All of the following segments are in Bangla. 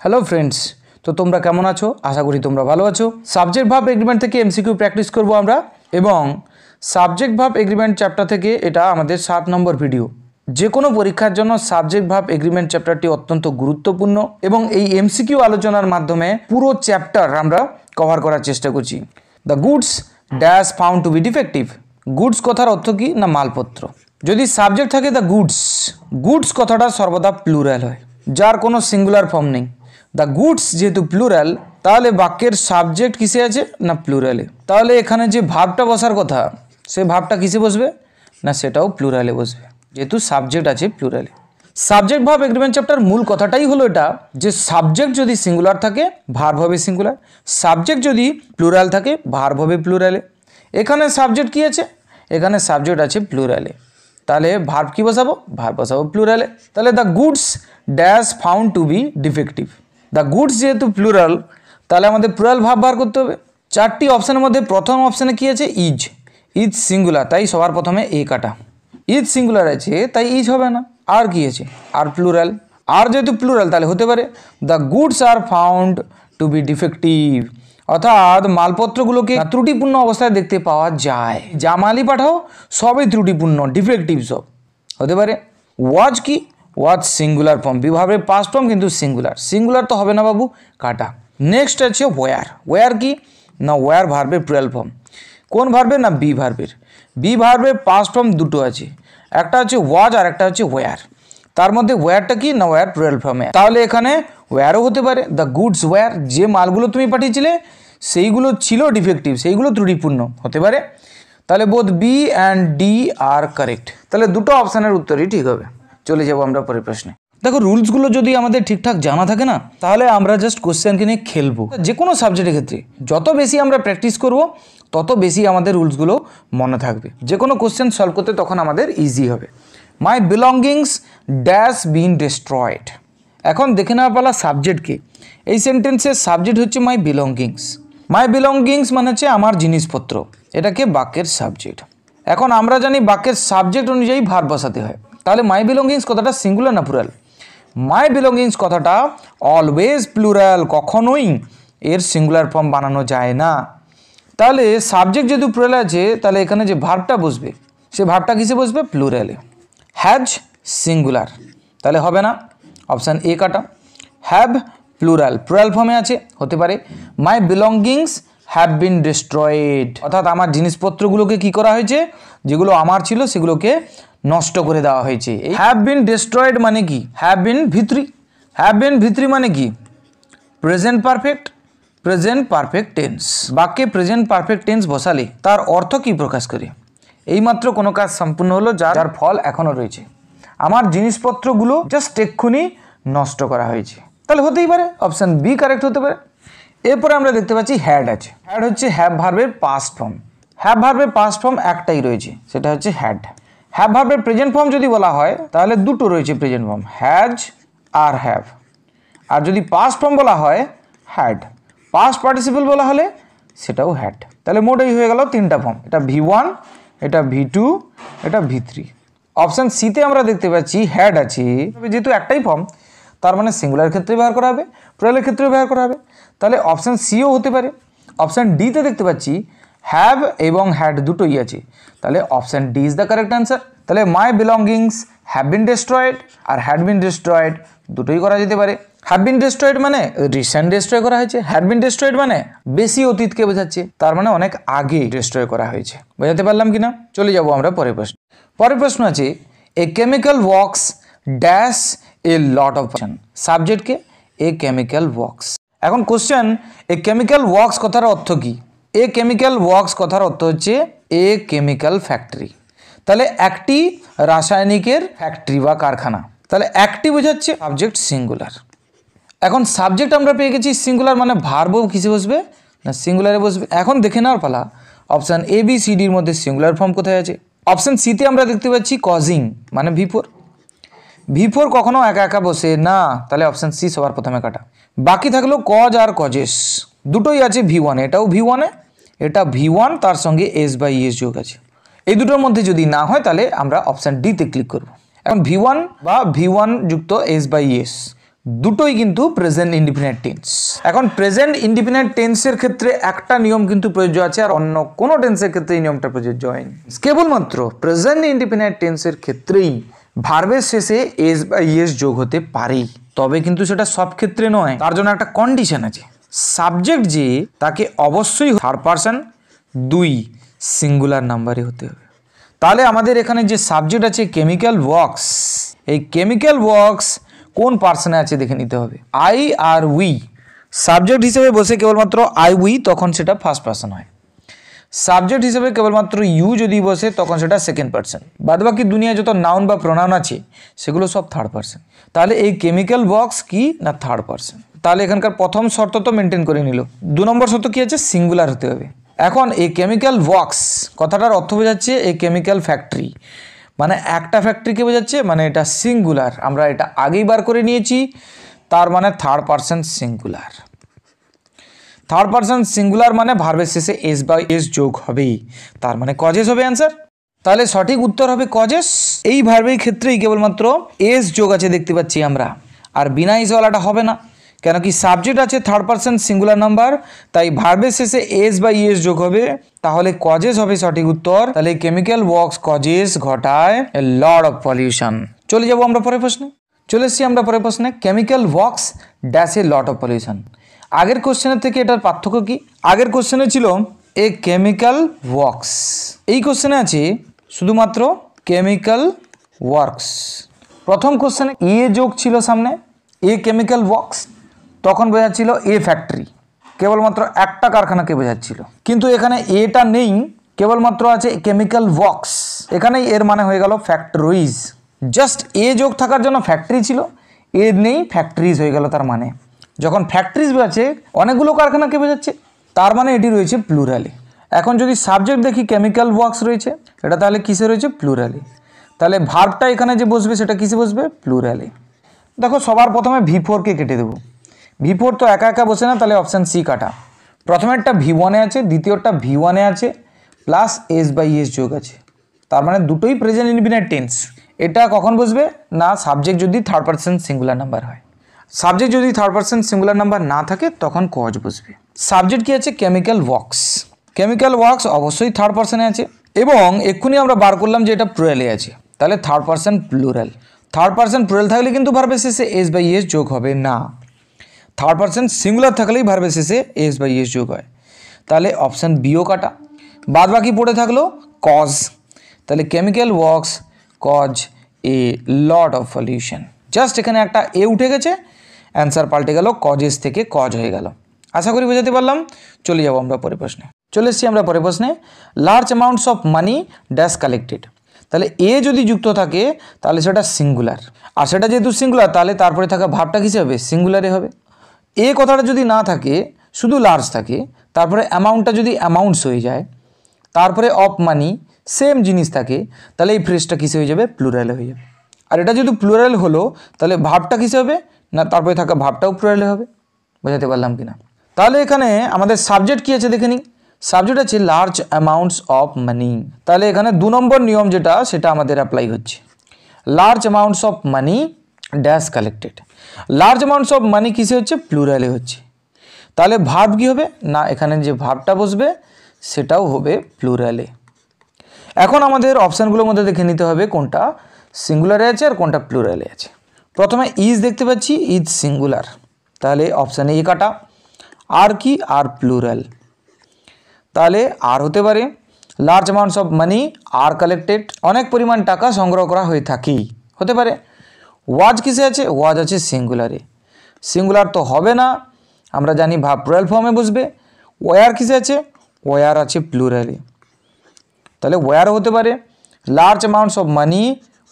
হ্যালো ফ্রেন্ডস, তো তোমরা কেমন আছো? আশা করি তোমরা ভালো আছো। সাবজেক্ট ভার্ব এগ্রিমেন্ট থেকে এমসিকিউ প্র্যাকটিস করব আমরা, এবং সাবজেক্ট ভার্ব এগ্রিমেন্ট চ্যাপ্টার থেকে এটা আমাদের 7 নম্বর ভিডিও। যে কোনো পরীক্ষার জন্য সাবজেক্ট ভার্ব এগ্রিমেন্ট চ্যাপ্টারটি অত্যন্ত গুরুত্বপূর্ণ, এবং এই এমসিকিউ আলোচনার মাধ্যমে পুরো চ্যাপ্টার আমরা কভার করার চেষ্টা করছি। The goods dash found to be defective. Goods কথার অর্থ কি না মালপত্র। যদি সাবজেক্ট থাকে দ্য গুডস, গুডস কথাটা সর্বদা প্লুরাল হয়, যার কোনো সিঙ্গুলার ফর্ম নেই। দ্য গুডস যেহেতু প্লুরাল, তাহলে বাক্যের সাবজেক্ট কিসে আছে না প্লুরালে। তাহলে এখানে যে ভাবটা বসার কথা, সে ভাবটা কিসে বসবে না সেটাও প্লুরালে বসবে, যেহেতু সাবজেক্ট আছে প্লুরালে। সাবজেক্ট ভার্ব এগ্রিমেন্ট চ্যাপ্টার মূল কথাটাই হলো এটা যে সাবজেক্ট যদি সিঙ্গুলার থাকে ভার্ব হবে সিঙ্গুলার, সাবজেক্ট যদি প্লুরাল থাকে ভার্ব হবে প্লুরালে। এখানে সাবজেক্ট কি আছে? এখানে সাবজেক্ট আছে প্লুরালে, তাহলে ভার্ব কি বসাবো? ভার্ব বসাবো প্লুরালে। তাহলে the goods dash found to be defective. The goods যেহেতু প্লুরাল, তাহলে আমাদের প্লুরাল ভার্ব বার করতে হবে। 4টি অপশানের মধ্যে প্রথম অপশানে কি আছে? ইজ। ইজ সিঙ্গুলার, তাই সবার প্রথমে এ কাটা। ইজ সিঙ্গুলার আছে তাই ইজ হবে না। আর কি আছে? আর প্লুরাল। আর যেহেতু প্লুরাল তাহলে হতে পারে the goods are found to be defective, অর্থাৎ মালপত্রগুলোকে ত্রুটিপূর্ণ অবস্থায় দেখতে পাওয়া যায়। যা মালই পাঠাও সবই ত্রুটিপূর্ণ, ডিফেক্টিভ সব হতে পারে। ওয়াজ কি? ওয়াজ সিঙ্গুলার ফর্ম, বিভাবের পাস্ট ফর্ম কিন্তু সিঙ্গুলার। সিঙ্গুলার তো হবে না বাবু, কাটা। নেক্সট আছে ওয়ার। ওয়ার কি না ওয়ার ভার্বের প্লুরাল ফর্ম। কোন ভার্বের? না বি ভার্বের। বি ভার্বের পাস্ট ফর্ম দুটো আছে, একটা হচ্ছে ওয়াজ আর একটা হচ্ছে ওয়ার। তার মধ্যে ওয়ারটা কি না ওয়ার প্লুরাল ফর্মে, তাহলে এখানে ওয়ারও হতে পারে। দ্য গুডস ওয়ার, যে মালগুলো তুমি পাঠিয়েছিলে সেইগুলো ছিল ডিফেক্টিভ, সেইগুলো ত্রুটিপূর্ণ হতে পারে। তাহলে both B and D are correct. তাহলে দুটো অপশানের উত্তরই ঠিক হবে। চলে যাবো আমরা পরের প্রশ্নে। দেখো, রুলসগুলো যদি আমাদের ঠিকঠাক জানা থাকে না, তাহলে আমরা জাস্ট কোশ্চেনকে নিয়ে খেলবো। যে কোনো সাবজেক্টের ক্ষেত্রে যত বেশি আমরা প্র্যাকটিস করব তত বেশি আমাদের রুলসগুলো মনে থাকবে। যে কোনো কোশ্চেন সলভ করতে তখন আমাদের ইজি হবে। মাই বিলঙ্গিংস ড্যাশ বিন ডিস্ট্রয়েড। এখন দেখে নেওয়া পালা সাবজেক্টকে। এই সেন্টেন্সের সাবজেক্ট হচ্ছে মাই বিলঙ্গিংস। মাই বিলঙ্গিংস মানে হচ্ছে আমার জিনিসপত্র, এটাকে বাক্যের সাবজেক্ট। এখন আমরা জানি বাক্যের সাবজেক্ট অনুযায়ী ভার্ব বসাতে হয়। তাহলে মাই বিলঙ্গিংস কথাটা সিঙ্গুলার না প্লুরাল? মাই বিলঙ্গিংস কথাটা অলওয়েজ প্লুরাল, কখনোই এর সিঙ্গুলার ফর্ম বানানো যায় না। তাহলে সাবজেক্ট যেহেতু প্লুরাল আছে, তাহলে এখানে যে ভার্বটা বসবে সে ভার্বটা কিসে বসবে? প্লুরালে। হ্যাজ সিঙ্গুলার, তাহলে হবে না, অপশান এ কাটা। হ্যাভ প্লুরাল, প্লুরাল ফর্মে আছে, হতে পারে। মাই বিলঙ্গিংস হ্যাভ বিন ডিস্ট্রয়েড, অর্থাৎ আমার জিনিসপত্রগুলোকে কি করা হয়েছে? যেগুলো আমার ছিল সেগুলোকে নষ্ট করে দেওয়া হয়েছে। হ্যাভ বিন ডিস্ট্রয়েড মানে কি? Have been ভিত্রি। হ্যাভ বিন ভিত্রি মানে কি? Present perfect, present perfect tense. বাক্যে প্রেজেন্ট পারফেক্ট টেন্স বসালে তার অর্থ কি প্রকাশ করে? এইমাত্র কোনো কাজ সম্পূর্ণ হলো যার ফল এখনও রয়েছে। আমার জিনিসপত্রগুলো জাস্ট এক্ষুনি নষ্ট করা হয়েছে, তাহলে হতেই পারে অপশান বি কারেক্ট হতে পারে। এরপরে আমরা দেখতে পাচ্ছি হ্যাড আছে। হ্যাড হচ্ছে হ্যাভ ভার্বের পাস্ট ফর্ম। হ্যাভ ভার্বের পাস্ট ফর্ম একটাই রয়েছে, সেটা হচ্ছে হ্যাড। হ্যাভ ভার্বের প্রেজেন্ট ফর্ম যদি বলা হয় তাহলে দুটো রয়েছে প্রেজেন্ট ফর্ম, হ্যাজ আর হ্যাভ। আর যদি পাস্ট ফর্ম বলা হয় হ্যাড, পাস্ট পার্টিসিপল বলা হলে সেটাও হ্যাড। তাহলে মোটেই হয়ে গেল 3টা ফর্ম, এটা V1, এটা V2, এটা V3। অপশান সিতে আমরা দেখতে পাচ্ছি হ্যাড আছে, যেহেতু একটাই ফর্ম তার মানে সিঙ্গুলার ক্ষেত্রে ব্যবহার করা হবে, প্লুরালের ক্ষেত্রে ব্যবহার করা হবে। তাহলে অপশান সিও হতে পারে। অপশান ডিতে দেখতে পাচ্ছি হ্যাভ এবং হ্যাড দুটোই আছে, তাহলে option D is the correct answer. তাহলে my belongings have been destroyed আর হ্যাড বিন ডিস্ট্রয়েড দুটোই করা যেতে পারে। হ্যাভ বিন ডিস্ট্রয়েড মানে রিসেন্ট ডিস্ট্রয় করা হয়েছে, হ্যাড বিন ডিস্ট্রয়েড মানে বেশি অতীতকে বোঝাচ্ছে, তার মানে অনেক আগে ডিস্ট্রয় করা হয়েছে। বোঝাতে পারলাম কিনা? চলে যাব আমরা পরের প্রশ্ন। পরের প্রশ্ন আছে a chemical works dash a lot of function. সাবজেক্টকে এ কেমিক্যাল ওয়ার্কস। এখন কোশ্চেন, এ কেমিক্যাল ওয়ার্কস কথার অর্থ কি? এ কেমিক্যাল ওয়ার্কস কথার অর্থ হচ্ছে এ কেমিক্যাল ফ্যাক্টরি। তাহলে একটি রাসায়নিকের ফ্যাক্টরি বা কারখানা, তাহলে একটি বোঝাচ্ছে, সাবজেক্ট সিঙ্গুলার। এখন সাবজেক্ট আমরা পেয়ে গেছি সিঙ্গুলার, মানে ভার্বও কিসে বসবে না সিঙ্গুলারে বসবে। এখন দেখে নেওয়ার পালা অপশান এ বি সি ডির মধ্যে সিঙ্গুলার ফর্ম কোথায় আছে। অপশান সিতে আমরা দেখতে পাচ্ছি কজিং মানে V4। V4 কখনো একা একা বসে না, তাহলে অপশান সি সবার প্রথমে কাটা। বাকি থাকলো কজ আর কজেস, দুটোই আছে V1, এটাও V1, এটা V1 তার সঙ্গে S/ES যোগ আছে। এই দুটোর মধ্যে যদি না হয় তাহলে আমরা অপশান ডিতে ক্লিক করব। এখন V1 বা V1 যুক্ত S/ES দুটোই কিন্তু প্রেজেন্ট ইনডিফিনিট টেন্স। এখন প্রেজেন্ট ইনডিফিনিট টেন্সের ক্ষেত্রে একটা নিয়ম কিন্তু প্রযোজ্য আছে, আর অন্য কোনো টেন্সের ক্ষেত্রে এই নিয়মটা প্রযোজ্য হয়নি। কেবলমাত্র প্রেজেন্ট ইনডিফিনিট টেন্সের ক্ষেত্রেই ভার্বের শেষে এস বা ইএস যোগ হতে পারে, তবে কিন্তু সেটা সব ক্ষেত্রে নয়। তার জন্য একটা কন্ডিশন আছে, সাবজেক্ট যে তাকে অবশ্যই থার্ড পারসন 2 সিঙ্গুলার নাম্বারে হতে হবে। তাহলে আমাদের এখানে যে সাবজেক্ট আছে কেমিক্যাল ওয়ার্কস, এই কেমিক্যাল ওয়ার্কস কোন পার্সনে আছে দেখে নিতে হবে। আই আর উই সাবজেক্ট হিসেবে বসে কেবলমাত্র আই উই, তখন সেটা ফার্স্ট পার্সন হয়। সাবজেক্ট হিসেবে কেবলমাত্র ইউ যদি বসে তখন সেটা সেকেন্ড পার্সন। বাদবাকি দুনিয়ায় যত নাউন বা প্রোনাউন আছে সেগুলো সব থার্ড পার্সন। তাহলে এই কেমিক্যাল ওয়ার্কস কি না থার্ড পার্সন। তাহলে এখানকার প্রথম শর্ত তো মেনটেন করে নিল। 2 নম্বর শর্ত কি আছে, সিঙ্গুলার হতে হবে। এখন এই কেমিক্যাল ওয়ার্কস কথাটার অর্থ বোঝাচ্ছে এই কেমিক্যাল ফ্যাক্টরি, মানে একটা ফ্যাক্টরিকে বোঝাচ্ছে, মানে এটা সিঙ্গুলার। আমরা এটা আগেই বার করে নিয়েছি, তার মানে third person singular. Third person singular মানে ভার্বের শেষে এস বা এস যোগ হবে, তার মানে কজেস হবে অ্যান্সার। তাহলে সঠিক উত্তর হবে কজেস। এই ভার্বের ক্ষেত্রেই কেবলমাত্র এস যোগ আছে দেখতে পাচ্ছি আমরা, আর বিনা এসওয়ালাটা হবে না, কেন কি সাবজেক্ট আছে থার্ড পার্সন সিঙ্গুলার নাম্বার, তাই ভার্বের শেষে এস বা ইএস যোগ হবে, তাহলে কজেস হবে সঠিক উত্তর। তাহলে কেমিক্যাল ওয়ার্কস কজেস ঘটায় এ লট অফ পলিউশন। চলে যাব আমরা পরের প্রশ্নে। চলে এসেছি আমরা পরের প্রশ্নে, chemical works dash a lot of pollution. আগের কোশ্চেনের থেকে এটার পার্থক্য কি? আগের কোশ্চেনে ছিল এ কেমিক্যাল ওয়ার্কস, এই কোশ্চেনে আছে শুধুমাত্র কেমিক্যাল ওয়ার্কস। প্রথম কোশ্চেনে এ যোগ ছিল সামনে, এ কেমিক্যাল ওয়ার্কস, তখন বোঝাচ্ছিল এ ফ্যাক্টরি, কেবলমাত্র একটা কারখানাকে বোঝাচ্ছিল। কিন্তু এখানে এটা নেই, কেবলমাত্র আছে কেমিক্যাল ওয়ার্কস, এখানেই এর মানে হয়ে গেল ফ্যাক্টরিজ। জাস্ট এ যোগ থাকার জন্য ফ্যাক্টরি ছিল, এ নেই ফ্যাক্টরিজ হয়ে গেল। তার মানে যখন ফ্যাক্টরিজ বোঝাচ্ছে অনেকগুলো কারখানাকে বোঝাচ্ছে, তার মানে এটি রয়েছে প্লুরালে। এখন যদি সাবজেক্ট দেখি কেমিক্যাল ওয়ার্কস রয়েছে, এটা তাহলে কিসে রয়েছে? প্লুরালে। তাহলে ভার্বটা এখানে যে বসবে সেটা কিসে বসবে? প্লুরালে। দেখো সবার প্রথমে V4কে কেটে দেবো, V4 তো একা একা বসে না, তাহলে অপশান সি কাটা। প্রথমেরটা V1-এ আছে, দ্বিতীয়টা V1-এ আছে, প্লাস এস বাই এস যোগ আছে, তার মানে দুটোই প্রেজেন্ট ইনডিফিনিট টেন্স। এটা কখন বসবে না, সাবজেক্ট যদি থার্ড পার্সন সিঙ্গুলার নাম্বার হয়। সাবজেক্ট যদি থার্ড পার্সন সিঙ্গুলার নাম্বার না থাকে তখন কজ বসবে। সাবজেক্ট কি আছে? Chemical works. কেমিক্যাল ওয়ার্কস অবশ্যই থার্ড পার্সনে আছে, এবং এক্ষুনি আমরা বার করলাম যে এটা প্লুরালে আছে, তাহলে third person plural. Third person plural থাকলে কিন্তু ভার্বের শেষে এস বাই এস যোগ হবে না। থার্ড পার্সন সিঙ্গুলার থাকলেই ভার্বের শেষে এস বাই এস যোগ হয়, তাহলে অপশান বিও কাটা। বাদ বাকি পড়ে থাকলো কজ, তাহলে chemical works cause A lot of pollution. Just এখানে একটা এ উঠে গেছে, অ্যান্সার পাল্টে গেল, কজেস থেকে কজ হয়ে গেল। আশা করি বোঝাতে পারলাম। চলে যাবো আমরা পরের প্রশ্নে। চলে এসেছি আমরা পরের প্রশ্নে, large amounts of money dash collected. তাহলে এ যদি যুক্ত থাকে তাহলে সেটা সিঙ্গুলার, আর সেটা যেহেতু সিঙ্গুলার তাহলে তারপরে থাকা ভাবটা কিসে হবে? সিঙ্গুলারে হবে। এ কথাটা যদি না থাকে, শুধু লার্জ থাকে, তারপরে অ্যামাউন্টটা যদি অ্যামাউন্টস হয়ে যায়, তারপরে অফ মানি সেম জিনিস থাকে, তাহলে এই ফ্রেজটা কিসে হয়ে যাবে? প্লুরালে হয়ে যাবে। আর এটা যেহেতু প্লুরাল হলো তাহলে ভাবটা কিসে হবে না, তারপরে থাকা ভাবটাও প্লুরালে হবে। বোঝাতে পারলাম কিনা? তাহলে এখানে আমাদের সাবজেক্ট কী আছে দেখে নিই। সাবজেক্ট আছে লার্জ অ্যামাউন্টস অফ মানি, তাহলে এখানে 2 নম্বর নিয়ম যেটা সেটা আমাদের অ্যাপ্লাই হচ্ছে। Large amounts of money dash collected. Large amounts of মানি কিসে হচ্ছে? প্লুরালে হচ্ছে। তাহলে ভার্ব কী হবে না, এখানে যে ভার্বটা বসবে সেটাও হবে প্লুরালে। এখন আমাদের অপশানগুলোর মধ্যে দেখে নিতে হবে কোনটা সিঙ্গুলারে আছে আর কোনটা প্লুরালে আছে। প্রথমে ইজ দেখতে পাচ্ছি, ইজ সিঙ্গুলার, তাহলে অপশানে এ কাটা। আর কি? আর প্লুরাল, তাহলে আর হতে পারে। Large amounts of money are collected, অনেক পরিমাণ টাকা সংগ্রহ করা হয়ে থাকে, হতে পারে। ওয়াজ কিসে আছে? ওয়াজ আছে সিঙ্গুলারে, সিঙ্গুলার তো হবে না, আমরা জানি ভাব প্লুরাল ফর্মে বসবে। ওয়ার কিসে আছে? ওয়ার আছে প্লুরালে, তাহলে ওয়ার হতে পারে। Large amounts of money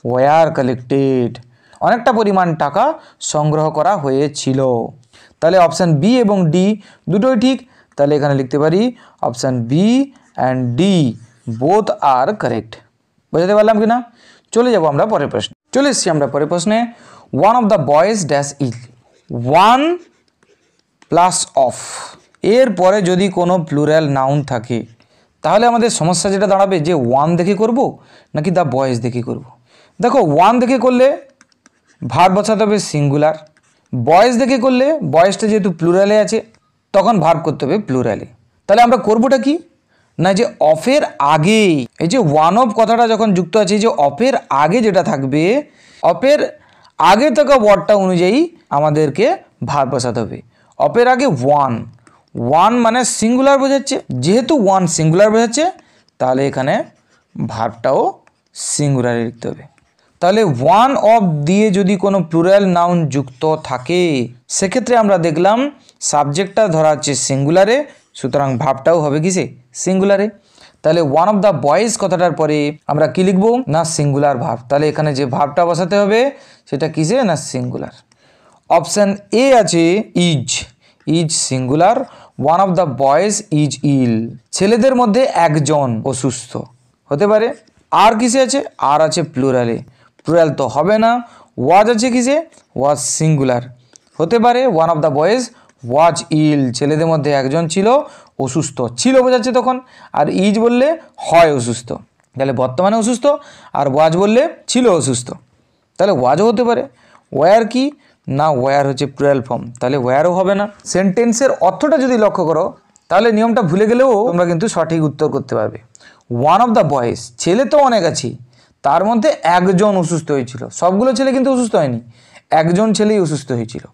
were collected, অনেকটা পরিমাণ টাকা সংগ্রহ করা হয়েছিল, তাহলে অপশান বি এবং ডি দুটোই ঠিক। তাহলে এখানে লিখতে পারি option B and D both are correct. বোঝাতে পারলাম কি না? চলে যাব আমরা পরের প্রশ্নে। চলে এসেছি আমরা পরের প্রশ্নে, one of the boys dash is. One plus of, এর পরে যদি কোনো প্লুরাল নাউন থাকে তাহলে আমাদের সমস্যা যেটা দাঁড়াবে যে ওয়ান দেখে করব নাকি দ্য বয়েজ দেখে করব। দেখো ওয়ান দেখে করলে ভার্ব বসাতে হবে সিঙ্গুলার, বয়েজ দেখে করলে বয়েজটা যেহেতু প্লুরালে আছে তখন ভার্ব করতে হবে প্লুরালে। তাহলে আমরা করবোটা কি না, যে অফের আগে এই যে ওয়ান অফ কথাটা যখন যুক্ত আছে, যে অফের আগে যেটা থাকবে, অফের আগে থাকা ওয়ার্ডটা অনুযায়ী আমাদেরকে ভার্ব বসাতে হবে। অফের আগে ওয়ান, ওয়ান মানে সিঙ্গুলার বোঝাচ্ছে, যেহেতু ওয়ান সিঙ্গুলার বোঝাচ্ছে তাহলে এখানে ভার্বটাও সিঙ্গুলারে লিখতে হবে। তাহলে ওয়ান অফ দিয়ে যদি কোনো প্লুরাল নাউন যুক্ত থাকে সেক্ষেত্রে আমরা দেখলাম সাবজেক্টটা ধরা হচ্ছে সিঙ্গুলারে, সুতরাং ভার্বটাও হবে কিসে, সিঙ্গুলারে। তাহলে ওয়ান অফ দ্য বয়েজ কথাটার পরে আমরা কি লিখব না সিঙ্গুলার ভার্ব। তাহলে এখানে যে ভার্বটা বসাতে হবে সেটা কিসে না সিঙ্গুলার। অপশান এ আছে is, is singular, one of the boys is ill, ছেলেদের মধ্যে একজন অসুস্থ হতে পারে। আর কিসে আছে, আর আছে প্লুরালে, প্লুরাল তো হবে না। ওয়াজ আছে কিসে, ওয়াজ সিঙ্গুলার হতে পারে, ওয়ান অফ দ্য বয়েজ ওয়াজ ইল, ছেলেদের মধ্যে একজন ছিল অসুস্থ, ছিল বোঝাচ্ছে তখন। আর ইজ বললে হয় অসুস্থ, তাহলে বর্তমানে অসুস্থ, আর ওয়াজ বললে ছিল অসুস্থ, তাহলে ওয়াজও হতে পারে। ওয়্যার কি না, ওয়্যার হচ্ছে প্লুরাল ফর্ম, তাহলে ওয়্যারও হবে না। সেন্টেন্সের অর্থটা যদি লক্ষ্য করো তাহলে নিয়মটা ভুলে গেলেও তোমরা কিন্তু সঠিক উত্তর করতে পারবে। ওয়ান অফ দ্য বয়েজ, ছেলে তো অনেক আছে, তার মধ্যে একজন অসুস্থ হয়েছিল, সবগুলো ছেলে কিন্তু অসুস্থ হয়নি, একজন ছেলেই অসুস্থ হয়েছিল।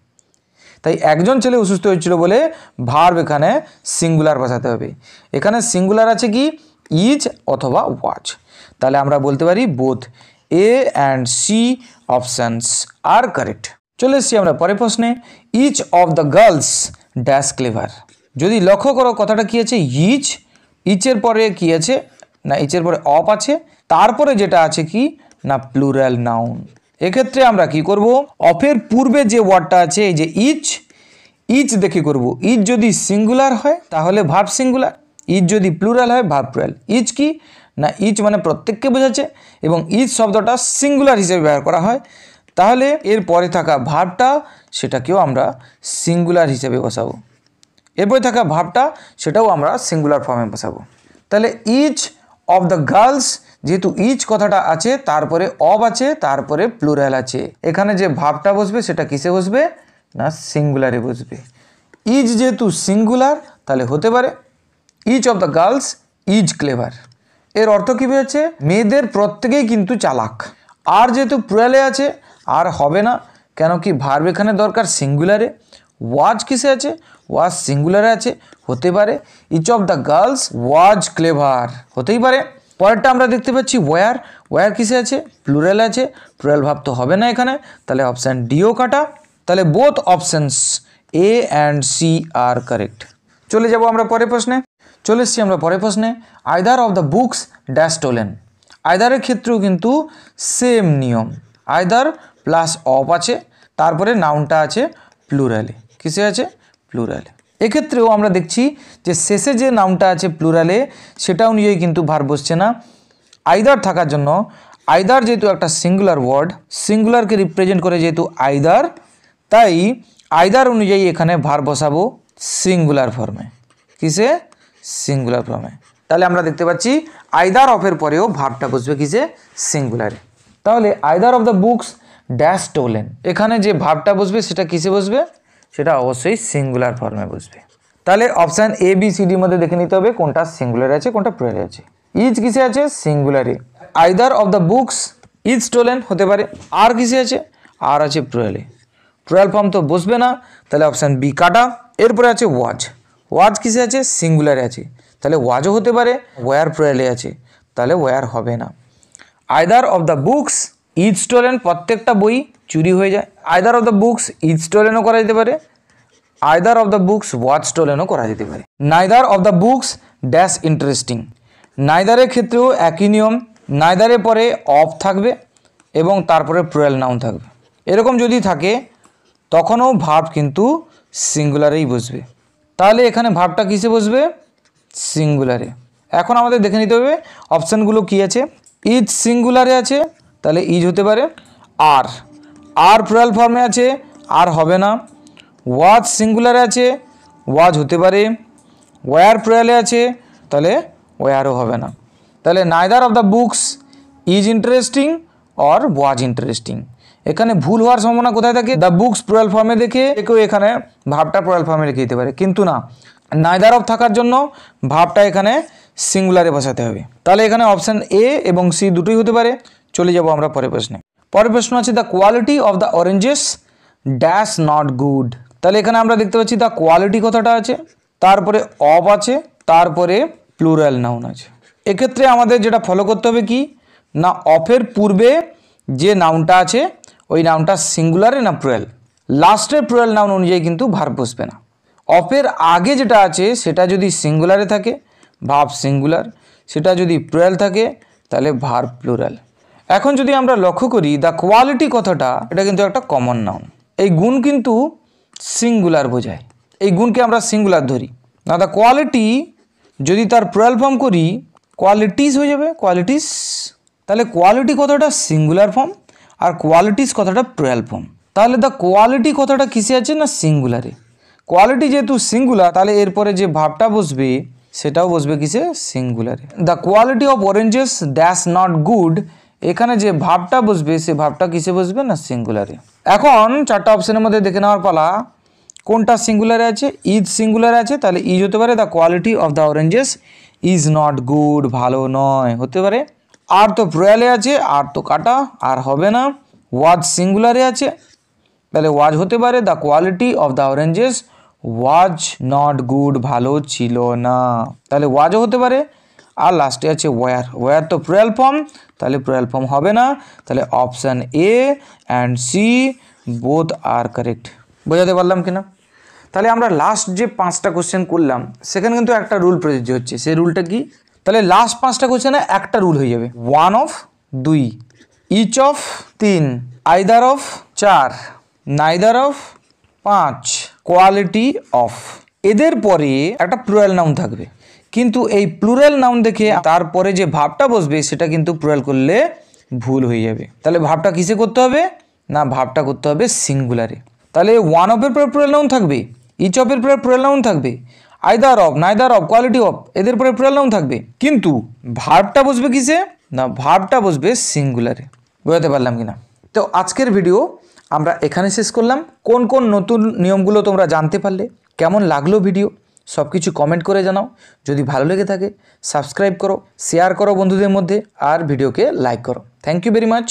তাই একজন ছেলে অসুস্থ হয়েছিল বলে ভার্ব এখানে সিঙ্গুলার বসাতে হবে। এখানে সিঙ্গুলার আছে কি ইজ অথবা ওয়াজ, তাহলে আমরা বলতে পারি both A and C options are correct. চলে এসছি আমরা পরের প্রশ্নে। Each of the girls dash clever. যদি লক্ষ্য করো কথাটা কি আছে, ইচ, ইচের পরে কি আছে না ইচের পরে অফ আছে, তারপরে যেটা আছে কি না প্লুরাল নাউন। এক্ষেত্রে আমরা কি করব, অফের পূর্বে যে ওয়ার্ডটা আছে এই যে ইচ, ইচ দেখে করব। ইচ যদি সিঙ্গুলার হয় তাহলে ভার্ব সিঙ্গুলার, ইচ যদি প্লুরাল হয় ভার্ব প্লুরাল। ইচ কি না ইচ মানে প্রত্যেককে বোঝাচ্ছে এবং ইচ শব্দটা সিঙ্গুলার হিসেবে ব্যবহার করা হয়, তাহলে এর পরে থাকা ভার্বটা সেটাকেও আমরা সিঙ্গুলার হিসেবে বসাবো, এরপরে থাকা ভার্বটা সেটাও আমরা সিঙ্গুলার ফর্মে বসাবো। তাহলে ইচ অফ দ্য গার্লস, যেহেতু ইচ কথাটা আছে তারপরে অফ আছে তারপরে প্লুরাল আছে, এখানে যে ভার্বটা বসবে সেটা কিসে বসবে না সিঙ্গুলারে বসবে। ইজ যেহেতু সিঙ্গুলার তাহলে হতে পারে each of the girls is clever. এর অর্থ কী বোঝাচ্ছে, মেয়েদের প্রত্যেকেই কিন্তু চালাক। আর যেহেতু প্লুরালে আছে আর হবে না, কেন কি ভার্ব এখানে দরকার সিঙ্গুলারে। ওয়াজ কিসে আছে, ওয়াজ সিঙ্গুলারে আছে, হতে পারে each of the girls was clever, হতেই পারে। পরেরটা আমরা দেখতে পাচ্ছি ওয়্যার, ওয়্যার কিসে আছে প্লুরাল আছে, প্লুরাল ভাব তো হবে না এখানে, তাহলে অপশান ডিও কাটা। তাহলে both options A and C are correct. চলে যাব আমরা পরের প্রশ্নে। চলে এসছি আমরা পরের প্রশ্নে। Either of the books dash stolen. আইদারের ক্ষেত্রেও কিন্তু সেম নিয়ম, আইদার প্লাস অফ আছে তারপরে নাউনটা আছে প্লুরালে, কিসে আছে প্লুরালে। এক্ষেত্রেও আমরা দেখছি যে শেষে যে নাউনটা আছে প্লুরালে সেটা অনুযায়ী কিন্তু ভার্ব বসছে না। আইদার থাকার জন্য, আইদার যেহেতু একটা সিঙ্গুলার ওয়ার্ড, সিঙ্গুলারকে রিপ্রেজেন্ট করে যেহেতু আইদার, তাই আইদার অনুযায়ী এখানে ভার্ব বসাবো সিঙ্গুলার ফর্মে, কিসে সিঙ্গুলার ফর্মে। তাহলে আমরা দেখতে পাচ্ছি আইদার অফের পরেও ভার্বটা বসবে কিসে সিঙ্গুলারে। তাহলে either of the books dash stolen, এখানে যে ভার্বটা বসবে সেটা কিসে বসবে, সেটা অবশ্যই সিঙ্গুলার ফর্মে বসবে। তাহলে অপশান এ বি সি ডির মধ্যে দেখে নিতে হবে কোনটা সিঙ্গুলারে আছে কোনটা প্লুরালে আছে। ইজ কিসে আছে সিঙ্গুলারে, either of the books is stolen হতে পারে। আর কিসে আছে, আর আছে প্লুরালে, প্লুরাল ফর্ম তো বসবে না, তাহলে অপশান বি কাটা। এরপরে আছে ওয়াজ, ওয়াজ কিসে আছে সিঙ্গুলারে আছে, তাহলে ওয়াজও হতে পারে। ওয়্যার প্লুরালে আছে, তাহলে ওয়্যার হবে না। Either of the books is stolen, প্রত্যেকটা বই চুরি হয়ে যায়, either of the books is স্টোলেনও করা যেতে পারে, either of the books was স্টোলেনও করা যেতে পারে। Neither of the books dash interesting, নাইদারের ক্ষেত্রেও একই নিয়ম, নাইদারের পরে অফ থাকবে এবং তারপরে প্লুরাল নাউন থাকবে। এরকম যদি থাকে তখনও ভার্ব কিন্তু সিঙ্গুলারেই বসবে, তাহলে এখানে ভার্বটা কিসে বসবে সিঙ্গুলারে। এখন আমাদের দেখে নিতে হবে অপশানগুলো কী আছে। ইজ সিঙ্গুলারে আছে, তাহলে ইজ হতে পারে। আর, আর প্লুরাল ফর্মে আছে, আর হবে না। ওয়াজ সিঙ্গুলারে আছে, ওয়াজ হতে পারে। ওয়্যার প্লুরালে আছে, তাহলে ওয়্যারও হবে না। তাহলে neither of the books is interesting or was interesting, এখানে ভুল হওয়ার সম্ভাবনা কোথায় থাকে, দ্য বুকস প্লুরাল ফর্মে দেখে কেউ এখানে ভার্বটা প্লুরাল ফর্মে লিখে দিতে পারে, কিন্তু না, নাইদার অফ থাকার জন্য ভার্বটা এখানে সিঙ্গুলারে বসাতে হবে। তাহলে এখানে অপশান এ এবং সি দুটোই হতে পারে। চলে যাব আমরা পরের প্রশ্নে। পরের প্রশ্ন আছে the quality of the oranges dash not good. তাহলে এখানে আমরা দেখতে পাচ্ছি দ্য কোয়ালিটি কথাটা আছে, তারপরে অফ আছে, তারপরে প্লুরাল নাউন আছে। এক্ষেত্রে আমাদের যেটা ফলো করতে হবে কি না, অফের পূর্বে যে নাউনটা আছে ওই নাউনটা সিঙ্গুলারে না প্লুরাল, লাস্টের প্লুরাল নাউন অনুযায়ী কিন্তু ভার্ব বসবে না। অফের আগে যেটা আছে সেটা যদি সিঙ্গুলারে থাকে ভার্ব সিঙ্গুলার, সেটা যদি প্লুরাল থাকে তাহলে ভার্ব প্লুরাল। এখন যদি আমরা লক্ষ্য করি দ্য কোয়ালিটি কথাটা, এটা কিন্তু একটা কমন নাউন। এই গুণ কিন্তু সিঙ্গুলার বোঝায়, এই গুণকে আমরা সিঙ্গুলার ধরি না। দ্য কোয়ালিটি যদি তার প্লুরাল ফর্ম করি কোয়ালিটিস হয়ে যাবে, কোয়ালিটিস। তাহলে কোয়ালিটি কথাটা সিঙ্গুলার ফর্ম আর কোয়ালিটিস কথাটা প্লুরাল ফর্ম। তাহলে দ্য কোয়ালিটি কথাটা কিসে আছে না সিঙ্গুলারে। কোয়ালিটি যেহেতু সিঙ্গুলার তাহলে এরপরে যে ভাবটা বসবে সেটাও বসবে কিসে, সিঙ্গুলারে। The quality of oranges dash not good, এখানে যে ভাবটা বসবে সে ভাবটা কিসে বসবে না সিঙ্গুলারে। এখন চারটা অপশনের মধ্যে দেখে নেওয়ার পালা কোনটা সিঙ্গুলারে আছে। ইজ সিঙ্গুলারে আছে, তাহলে ইজ হতে পারে the quality of the oranges is not good, ভালো নয় হতে পারে। আর তো প্লুরালে আছে, আর তো কাটা, আর হবে না। ওয়াজ সিঙ্গুলারে আছে, তাহলে ওয়াজ হতে পারে the quality of the oranges was not good, ভালো ছিল না, তাহলে ওয়াজও হতে পারে। আর লাস্টে আছে ওয়ার, ওয়ার তো প্লুরাল ফর্ম, তাহলে প্লুরাল ফর্ম হবে না। তাহলে option A and C both are correct. বোঝাতে পারলাম কিনা? তাহলে আমরা লাস্ট যে 5টা কোশ্চেন করলাম সেখানে কিন্তু একটা রুল প্রযোজ্য হচ্ছে। সেই রুলটা কি? তাহলে লাস্ট 5টা কোশ্চেনে একটা রুল হয়ে যাবে, 1 of 2, each of 3, either of 4, neither of 5, quality of. এদের পরে একটা প্লুরাল নাউন থাকবে, কিন্তু এই প্লুরাল নাউন দেখে তারপরে যে ভাবটা বসবে সেটা কিন্তু প্লুরাল করলে ভুল হয়ে যাবে। তাহলে ভাবটা কিসে করতে হবে না, ভাবটা করতে হবে সিঙ্গুলারে। তাহলে 1 অফের পরে প্লুরাল নাউন থাকবে, ইচ অফের পরে প্লুরাল নাউন থাকবে, either of, neither of, quality of, এদের পরে প্লুরাল নাউন থাকবে, কিন্তু ভার্বটা বসবে কিসে না, ভার্বটা বসবে সিঙ্গুলারে। বোঝাতে পারলাম কিনা? তো আজকের ভিডিও আমরা এখানে শেষ করলাম। কোন কোন নতুন নিয়মগুলো তোমরা জানতে পারলে, কেমন লাগলো ভিডিও, সব কিছু কমেন্ট করে জানাও। যদি ভালো লেগে থাকে সাবস্ক্রাইব করো, শেয়ার করো বন্ধুদের মধ্যে, আর ভিডিওকে লাইক করো। Thank you very much.